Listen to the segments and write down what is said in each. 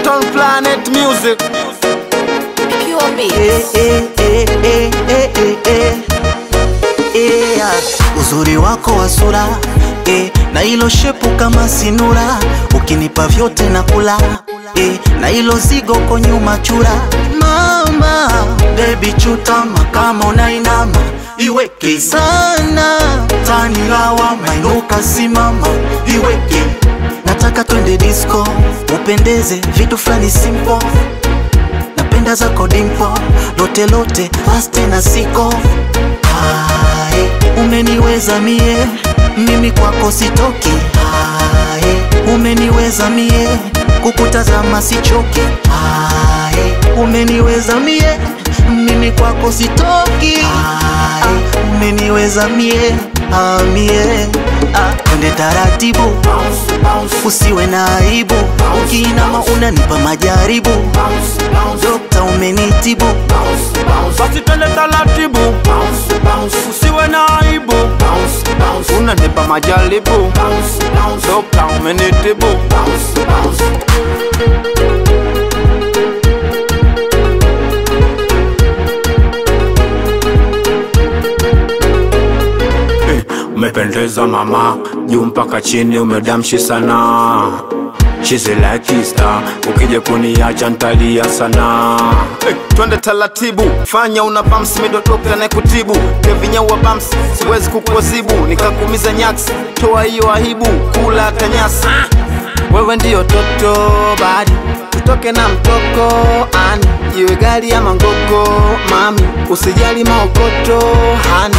Ringtone Planet Music. Pure Beats. Uzuri wako wa sura na ilo shepu kama sinura, ukinipa vyote na kula na ilo zigo kwa nyuma chura. Mama baby chutama kama unainama, iweke sana tani lawa mainuka simama, iweke. Nataka twende disco, upendeze vitu flani simple. Napenda zako dimpo, lote lote aste na siko. Umeniweza mie, mimi kwako sitoki. Umeniweza mie, kukutazama sichoki. Umeniweza mie, mimi kwako sitoki. Umeniweza mie, mie. Twende taratibu, usiwe na aibu. Ukiinama unanipa majaribu, dokta umenitibu. Basi twende taratibu, usiwe na aibu. Unanipa majaribu, dokta umenitibu. Umependeza mama, juu mpaka chini umedamshi sana. She's a lucky star, ukija kuniacha ntalia sana. Twende taratibu, fanya una bumps, midodoka na kutibu. Kevinya wa bumps, siwezi kukuzibu. Nikakumiza nyaks, toa hiyo aibu, kula tanyasi. Wewe ndiyo toto badi, tutoke na mtoko ani. Iwe gari ama ngoko, mami, usijali maokoto hani.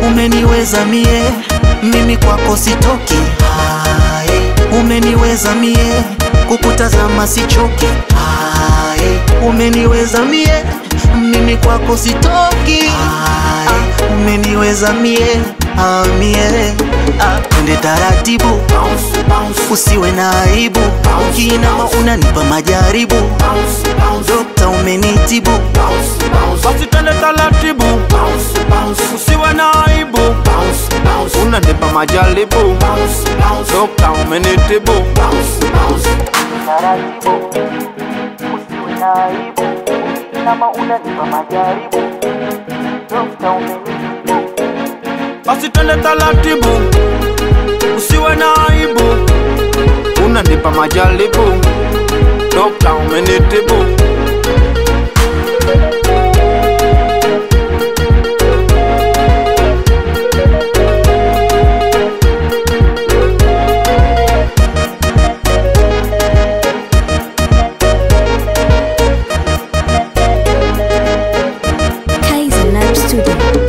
Umeniweza mie, mimi kwako sitoki. Umeniweza mie, kukutazama sichoki. Umeniweza mie, mimi kwako sitoki. Umeniweza mie, mie. Twende taratibu, usiwe na aibu. Ukiinama unanipa majaribu, dokta umenitibu. Basi twende taratibu, usiwe na aibu. Unanipa majaribu, dokta umenitibu. Taratibu, usiwe na aibu. Ukiinama unanipa majaribu, dokta umenitibu. Basi twende taratibu, usiwe na aibu. Unanipa majaribu, dokta umenitibu. Kaiser Lab Studio.